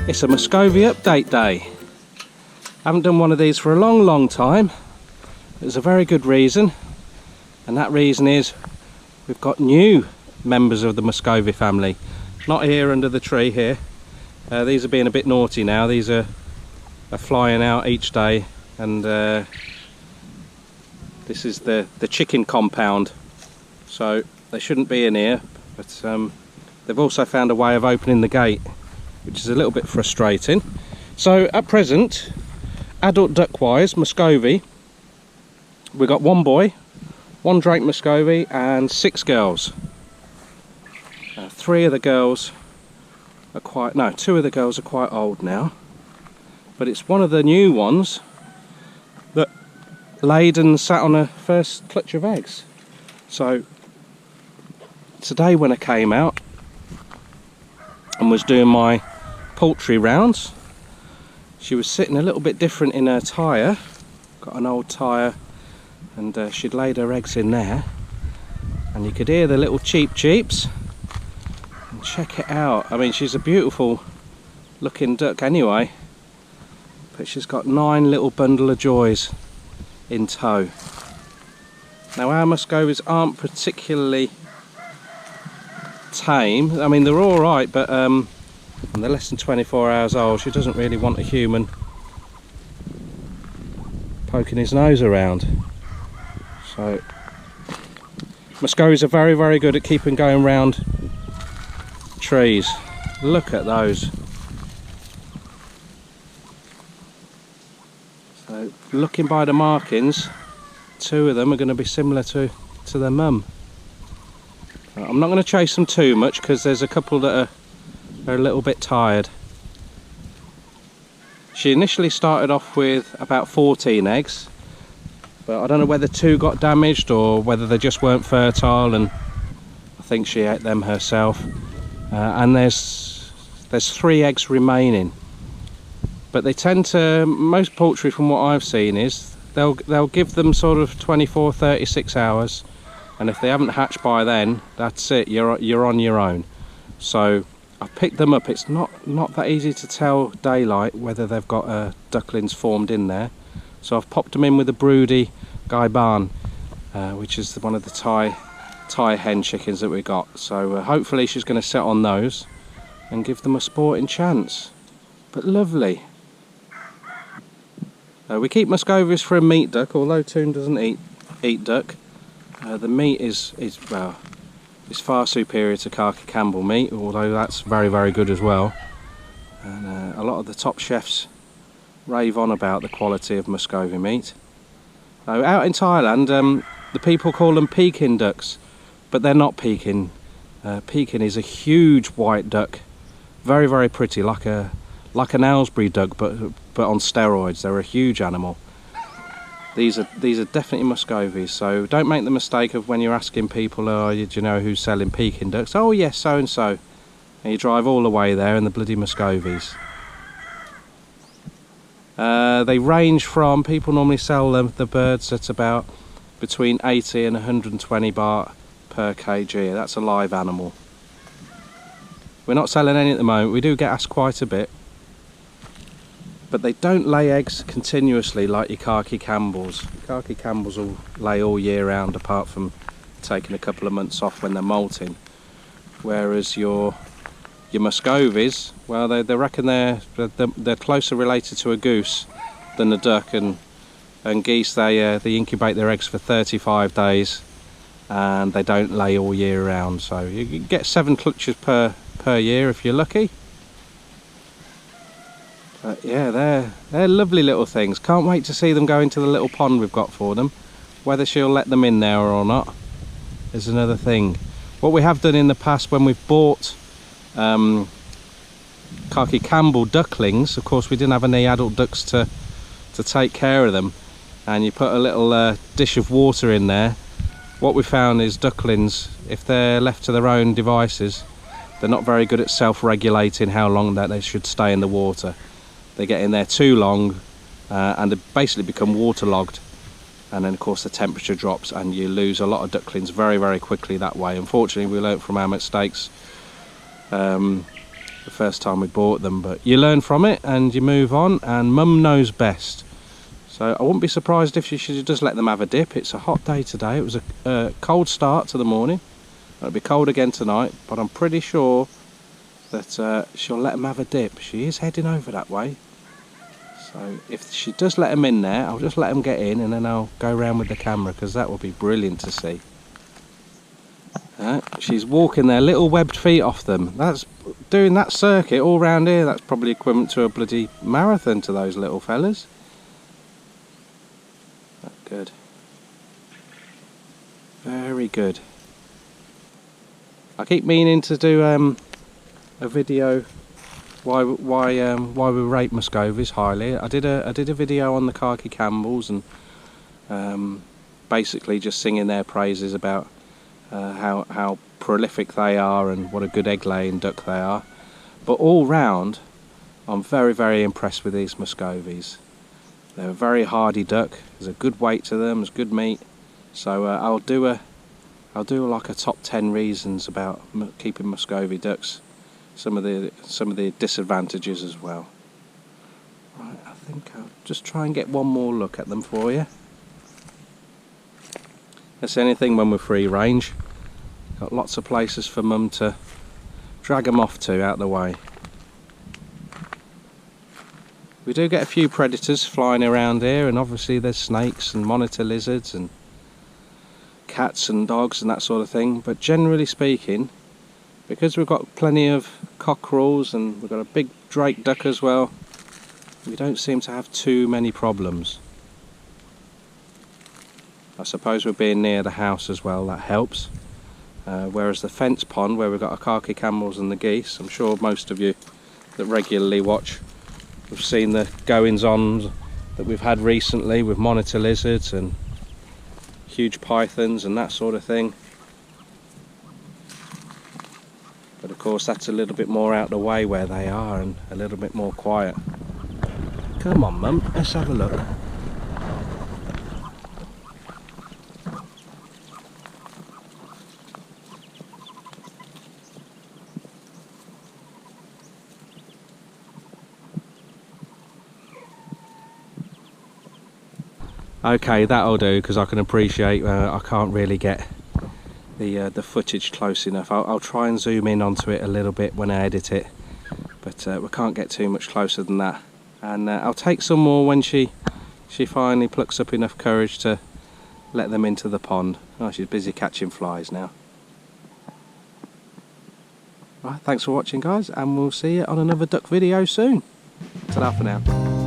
It's a Muscovy update day. Haven't done one of these for a long time. There's a very good reason, and that reason is we've got new members of the Muscovy family. Not here under the tree here. These are being a bit naughty now. These are flying out each day, and this is the chicken compound, so they shouldn't be in here, but they've also found a way of opening the gate, which is a little bit frustrating. So at present, adult duck wise, Muscovy, we've got one boy, one Drake Muscovy, and 6 girls. 3 of the girls are quite, no, 2 of the girls are quite old now, but it's one of the new ones that laid and sat on her first clutch of eggs. So today when I came out and was doing my poultry rounds, she was sitting a little bit different in her tyre. Got an old tyre, and she'd laid her eggs in there, and you could hear the little cheeps. And check it out, I mean, she's a beautiful looking duck anyway, but she's got 9 little bundle of joys in tow. Now our Muscovies aren't particularly tame. I mean, they're all right, but they're less than 24 hours old. She doesn't really want a human poking his nose around. So Muscovies are very good at keeping going round trees. Look at those. So looking by the markings, 2 of them are going to be similar to their mum. I'm not going to chase them too much because there's a couple that are a little bit tired. She initially started off with about 14 eggs, but I don't know whether 2 got damaged or whether they just weren't fertile, and I think she ate them herself. And there's 3 eggs remaining, but they tend to, most poultry from what I've seen is they'll give them sort of 24-36 hours, and if they haven't hatched by then, that's it, you're on your own. So I've picked them up. It's not that easy to tell daylight whether they've got ducklings formed in there, so I've popped them in with a broody Gaiban, which is one of the Thai hen chickens that we got. So hopefully she's going to set on those and give them a sporting chance. But lovely. We keep Muscovies for a meat duck, although Toon doesn't eat duck. The meat is far superior to khaki Campbell meat, although that's very good as well. And a lot of the top chefs rave on about the quality of Muscovy meat. Out in Thailand, the people call them Peking ducks, but they're not Peking. Peking is a huge white duck, very pretty, like an Aylesbury duck, but on steroids. They're a huge animal. These are definitely Muscovies, so don't make the mistake of when you're asking people, oh, do you know who's selling Peking ducks? Oh yes, so and so. And you drive all the way there in the bloody Muscovies. They range from, people normally sell the birds at about between 80 and 120 baht per kg. That's a live animal. We're not selling any at the moment. We do get asked quite a bit, but they don't lay eggs continuously like your khaki Campbells. Khaki Campbells will lay all year round, apart from taking a couple of months off when they're molting. Whereas your Muscovies, well, they reckon they're closer related to a goose than a duck, and geese, they incubate their eggs for 35 days, and they don't lay all year round. So you get 7 clutches per year if you're lucky. But yeah, they're lovely little things. Can't wait to see them go into the little pond we've got for them. Whether she'll let them in there or not is another thing. What we have done in the past when we've bought khaki Campbell ducklings, of course we didn't have any adult ducks to take care of them, and you put a little dish of water in there. What we found is ducklings, if they're left to their own devices, they're not very good at self-regulating how long that they should stay in the water. They get in there too long and they basically become waterlogged, and then of course the temperature drops and you lose a lot of ducklings very quickly that way. Unfortunately, we learnt from our mistakes the first time we bought them, but you learn from it and you move on, and Mum knows best. So I wouldn't be surprised if she should just let them have a dip. It's a hot day today. It was a cold start to the morning. It'll be cold again tonight, but I'm pretty sure that she'll let them have a dip. She is heading over that way. So if she does let them in there, I'll just let them get in and then I'll go around with the camera, because that will be brilliant to see. She's walking their little webbed feet off them. That's doing that circuit all round here. That's probably equivalent to a bloody marathon to those little fellas. Good. Very good. I keep meaning to do a video why we rate Muscovies highly. I did a video on the khaki Campbells and basically just singing their praises about how prolific they are and what a good egg laying duck they are. But all round, I'm very, very impressed with these Muscovies. They're a very hardy duck. There's a good weight to them. There's good meat. So I'll do like a top 10 reasons about keeping Muscovy ducks. Some of the disadvantages as well. Right, I think I'll just try and get one more look at them for you. That's anything when we're free range. Got lots of places for Mum to drag them off to out the way. We do get a few predators flying around here, and obviously there's snakes and monitor lizards and cats and dogs and that sort of thing, but generally speaking, because we've got plenty of cockerels and we've got a big drake duck as well, we don't seem to have too many problems. I suppose we're being near the house as well, that helps. Whereas the fence pond where we've got our khaki Campbells and the geese, I'm sure most of you that regularly watch have seen the goings on that we've had recently with monitor lizards and huge pythons and that sort of thing. But of course that's a little bit more out the way where they are and a little bit more quiet. Come on Mum, let's have a look. Okay, that'll do, because I can appreciate I can't really get the footage close enough. I'll try and zoom in onto it a little bit when I edit it, but we can't get too much closer than that. And I'll take some more when she finally plucks up enough courage to let them into the pond. Oh, she's busy catching flies now. Right, thanks for watching guys, and we'll see you on another duck video soon. Ta-ra for now.